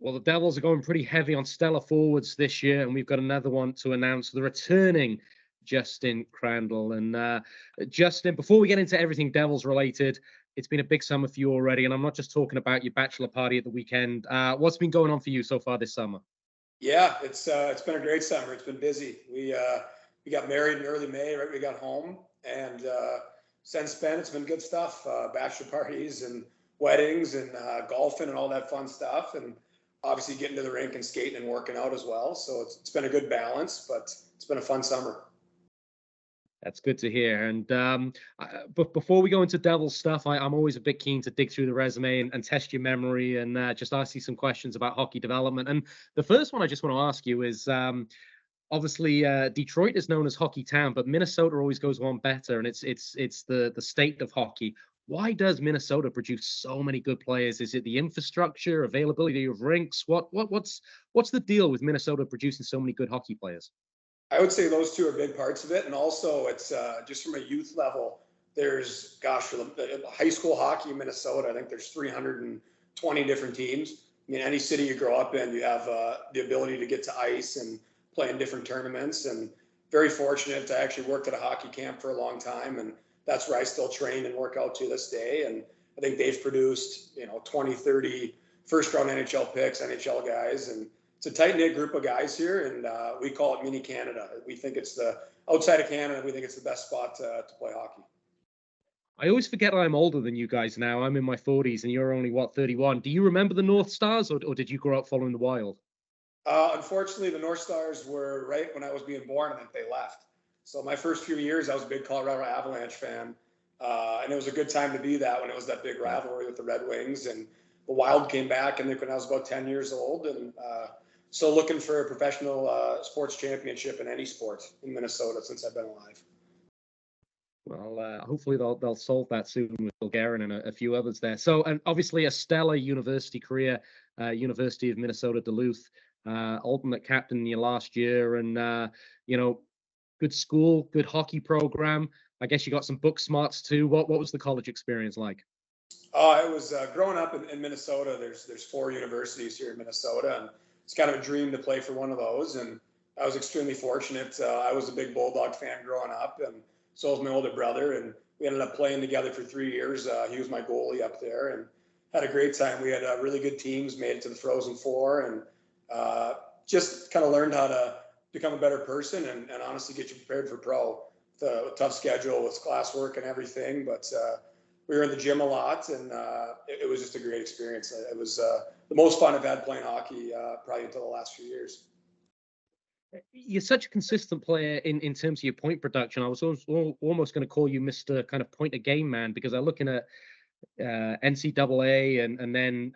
Well, the Devils are going pretty heavy on stellar forwards this year, and we've got another one to announce, the returning Justin Crandall. And Justin, before we get into everything Devils related, it's been a big summer for you already, and I'm not just talking about your bachelor party at the weekend. What's been going on for you so far this summer? Yeah, it's been a great summer. It's been busy. We got married in early May, right? We got home, and since then it's been good stuff. Bachelor parties and weddings and golfing and all that fun stuff, and obviously getting to the rink and skating and working out as well. So it's been a good balance, but it's been a fun summer. That's good to hear. And but before we go into Devils stuff, I'm always a bit keen to dig through the resume and test your memory and just ask you some questions about hockey development. And the first one I just want to ask you is obviously Detroit is known as Hockey Town, but Minnesota always goes one better, and it's the state of hockey. Why does Minnesota produce so many good players? Is it the infrastructure, availability of rinks? What's the deal with Minnesota producing so many good hockey players? I would say those two are big parts of it, and also it's just from a youth level. There's gosh, for the high school hockey in Minnesota, I think there's 320 different teams. I mean, any city you grow up in, you have the ability to get to ice and play in different tournaments. And very fortunate to actually work at a hockey camp for a long time, and that's where I still train and work out to this day. And I think they've produced 20, 30 first round NHL picks, NHL guys, and it's a tight knit group of guys here, and we call it mini Canada. We think it's the outside of Canada. We think it's the best spot to play hockey. I always forget I'm older than you guys now. I'm in my 40s and you're only, what, 31. Do you remember the North Stars, or did you grow up following the Wild? Unfortunately, the North Stars were right when I was being born, and then they left. So my first few years, I was a big Colorado Avalanche fan, and it was a good time to be that when it was that big rivalry with the Red Wings, and the Wild came back, and when I was about 10 years old, and so looking for a professional sports championship in any sport in Minnesota since I've been alive. Well, hopefully they'll solve that soon with Bulgarian and a few others there. So, and obviously a stellar university career, University of Minnesota Duluth, ultimate captain in your last year, and you know, good school, good hockey program. I guess you got some book smarts too. What was the college experience like? It was growing up in Minnesota. There's four universities here in Minnesota, and it's kind of a dream to play for one of those. And I was extremely fortunate. I was a big Bulldog fan growing up, and so was my older brother. And we ended up playing together for 3 years. He was my goalie up there, and had a great time. We had really good teams, made it to the Frozen Four, and just kind of learned how to become a better person and honestly get you prepared for pro. The tough schedule with classwork and everything, but we were in the gym a lot, and it was just a great experience. It was the most fun I've had playing hockey probably until the last few years. You're such a consistent player in terms of your point production. I was almost going to call you Mr. kind of point a game man, because I'm looking at NCAA and then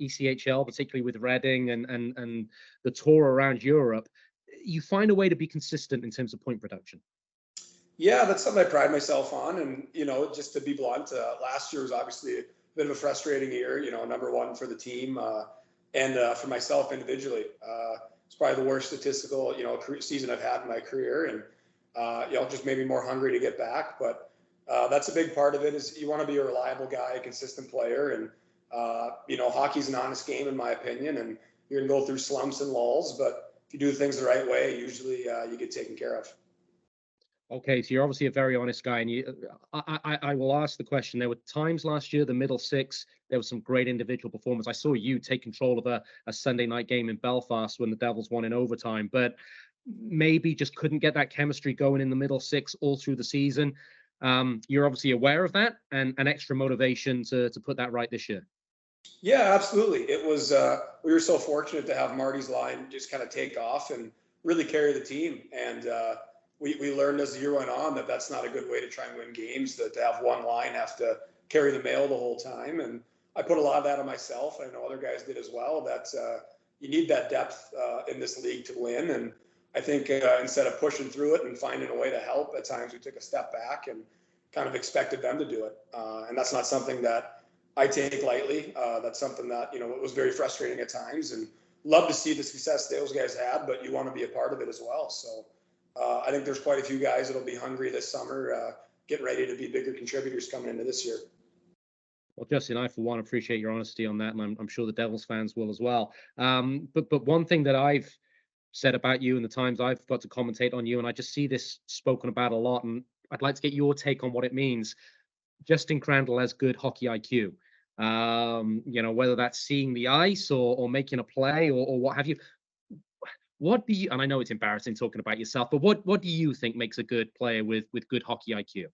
ECHL, particularly with Reading and the tour around Europe. You find a way to be consistent in terms of point production. Yeah, that's something I pride myself on. And, just to be blunt, last year was obviously a bit of a frustrating year, number one for the team and for myself individually. It's probably the worst statistical, season I've had in my career. And, just made me more hungry to get back. But that's a big part of it, is you want to be a reliable guy, a consistent player. And, hockey's an honest game, in my opinion. And you're going to go through slumps and lulls. But if you do things the right way, usually you get taken care of. Okay, so you're obviously a very honest guy, and I will ask the question. There were times last year, the middle six, there was some great individual performance. I saw you take control of a Sunday night game in Belfast when the Devils won in overtime, but maybe just couldn't get that chemistry going in the middle six all through the season. You're obviously aware of that, and an extra motivation to put that right this year. Yeah, absolutely. It was, we were so fortunate to have Marty's line just kind of take off and really carry the team. And, we learned as the year went on that that's not a good way to try and win games, that to have one line have to carry the mail the whole time. And I put a lot of that on myself. I know other guys did as well. That you need that depth in this league to win. And I think instead of pushing through it and finding a way to help, at times we took a step back and kind of expected them to do it. And that's not something that I take lightly. That's something that, it was very frustrating at times, and love to see the success those guys had, but you want to be a part of it as well. So I think there's quite a few guys that'll be hungry this summer, getting ready to be bigger contributors coming into this year. Well, Justin, I for one appreciate your honesty on that, and I'm sure the Devils fans will as well. But one thing that I've said about you and the times I've got to commentate on you, and I just see this spoken about a lot, and I'd like to get your take on what it means. Justin Crandall has good hockey IQ. Whether that's seeing the ice or making a play or what have you. What do you? And I know it's embarrassing talking about yourself, but what do you think makes a good player with good hockey IQ?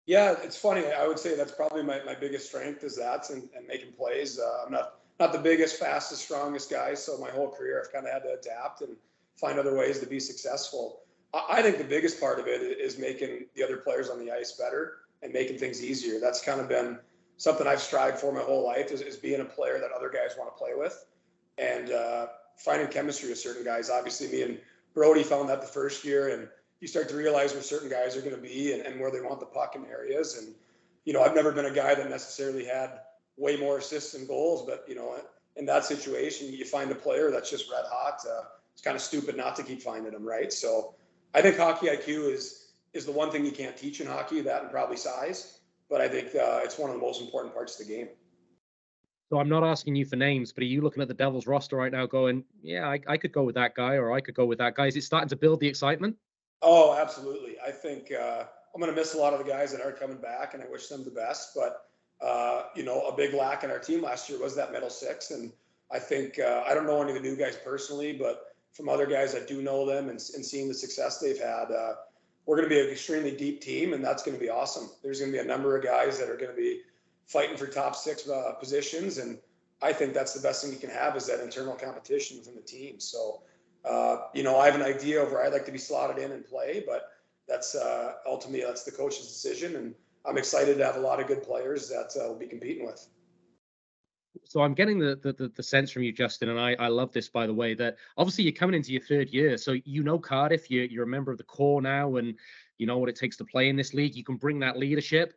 Yeah, it's funny. I would say that's probably my biggest strength is that and making plays. I'm not the biggest, fastest, strongest guy, so my whole career I've kind of had to adapt and find other ways to be successful. I think the biggest part of it is making the other players on the ice better and making things easier. That's kind of been something I've strived for my whole life is being a player that other guys want to play with and finding chemistry with certain guys. Obviously, me and Brody found that the first year, and you start to realize where certain guys are going to be and where they want the puck in areas. And, I've never been a guy that necessarily had way more assists and goals, but, in that situation, you find a player that's just red hot. It's kind of stupid not to keep finding them, right? So I think hockey IQ is the one thing you can't teach in hockey, that and probably size. But I think it's one of the most important parts of the game. So I'm not asking you for names, but are you looking at the Devils roster right now going, yeah, I could go with that guy or I could go with that guy? Is it starting to build the excitement? Oh, absolutely. I think I'm going to miss a lot of the guys that are coming back, and I wish them the best. But a big lack in our team last year was that middle six, and I think I don't know any of the new guys personally, but from other guys that do know them and seeing the success they've had, we're going to be an extremely deep team, and that's going to be awesome. There's going to be a number of guys that are going to be fighting for top six positions, and I think that's the best thing you can have is that internal competition within the team. So. I have an idea of where I'd like to be slotted in and play, but that's ultimately that's the coach's decision, and I'm excited to have a lot of good players that we'll be competing with. So I'm getting the sense from you, Justin, and I love this, by the way, that obviously you're coming into your third year, so Cardiff, you're a member of the core now, and you know what it takes to play in this league. You can bring that leadership,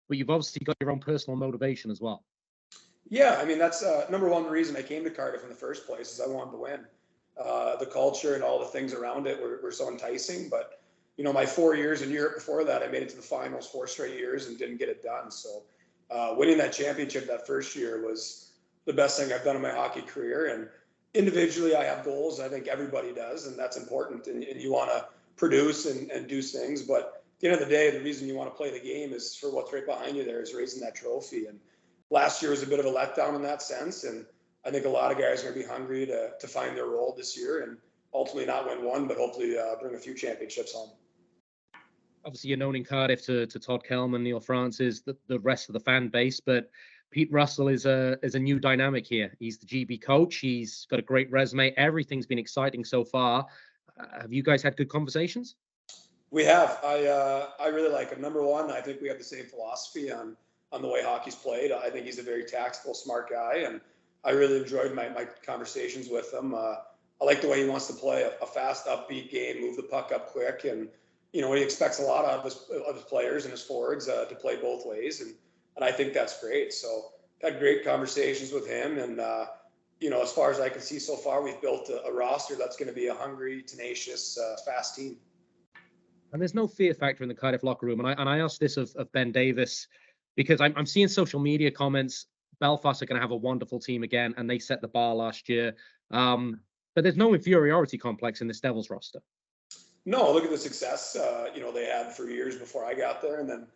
but you've obviously got your own personal motivation as well. Yeah, I mean that's number one reason I came to Cardiff in the first place is I wanted to win. The culture and all the things around it were so enticing. But, my 4 years in Europe before that, I made it to the finals 4 straight years and didn't get it done. So winning that championship that first year was the best thing I've done in my hockey career. And individually, I have goals. I think everybody does, and that's important. And you want to produce and do things. But at the end of the day, the reason you want to play the game is for what's right behind you there is raising that trophy. And last year was a bit of a letdown in that sense. And I think a lot of guys are going to be hungry to find their role this year and ultimately not win one, but hopefully bring a few championships home. Obviously, you're known in Cardiff to Todd Kelman, Neil Francis, the rest of the fan base, but Pete Russell is a new dynamic here. He's the GB coach. He's got a great resume. Everything's been exciting so far. Have you guys had good conversations? We have. I really like him. Number one, I think we have the same philosophy on the way hockey's played. I think he's a very tactical, smart guy, and I really enjoyed my conversations with him. I like the way he wants to play a fast, upbeat game, move the puck up quick, and he expects a lot out of his players and his forwards to play both ways, and I think that's great. So had great conversations with him, and as far as I can see so far, we've built a roster that's going to be a hungry, tenacious, fast team. And there's no fear factor in the Cardiff locker room. And I asked this of Ben Davis because I'm seeing social media comments. Belfast are going to have a wonderful team again, and they set the bar last year. But there's no inferiority complex in this Devils roster. No, look at the success they had for years before I got there, and then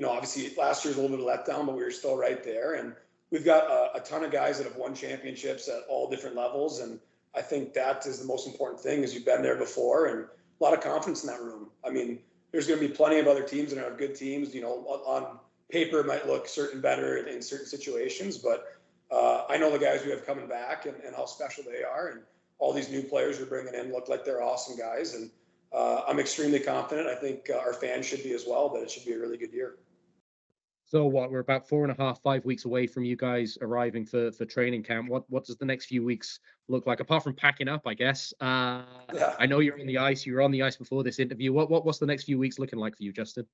obviously last year's a little bit of letdown, but we were still right there. And we've got a ton of guys that have won championships at all different levels, and I think that is the most important thing is you've been there before and a lot of confidence in that room. I mean, there's going to be plenty of other teams that are good teams. On paper, it might look certain better in certain situations, but I know the guys we have coming back and how special they are, and all these new players we're bringing in look like they're awesome guys, and I'm extremely confident. I think our fans should be as well, that it should be a really good year. So we're about 4.5, 5 weeks away from you guys arriving for training camp. What does the next few weeks look like, apart from packing up, I guess? Yeah. I know you're on the ice. You were on the ice before this interview. What's the next few weeks looking like for you, Justin?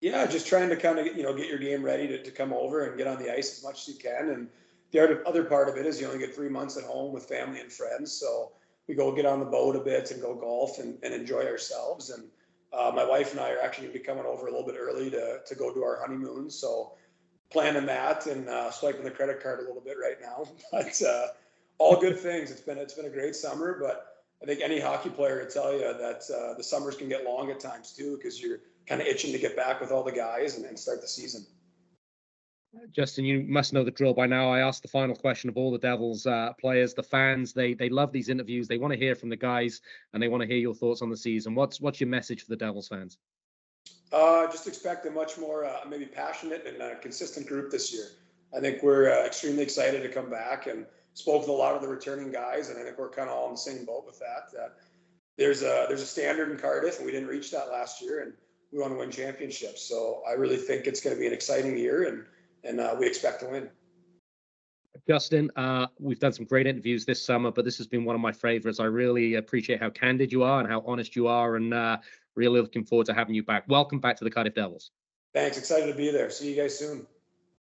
Yeah, just trying to kind of get your game ready to come over and get on the ice as much as you can. And the other part of it is you only get 3 months at home with family and friends, so we go get on the boat a bit and go golf and enjoy ourselves. And my wife and I are actually going to be coming over a little bit early to go do our honeymoon. So planning that and swiping the credit card a little bit right now. But all good things. It's been a great summer, but I think any hockey player would tell you that the summers can get long at times too, because you're kind of itching to get back with all the guys and start the season. Justin, you must know the drill by now. I asked the final question of all the Devils players, the fans. They love these interviews. They want to hear from the guys, and they want to hear your thoughts on the season. What's your message for the Devils fans? Just expect a much more maybe passionate and consistent group this year. I think we're extremely excited to come back, and spoke with a lot of the returning guys, and I think we're kind of all in the same boat with that. There's a standard in Cardiff, and we didn't reach that last year, and we want to win championships. So I really think it's going to be an exciting year, and we expect to win. Justin, we've done some great interviews this summer, but this has been one of my favorites. I really appreciate how candid you are and how honest you are, and really looking forward to having you back. Welcome back to the Cardiff Devils. Thanks. Excited to be there. See you guys soon.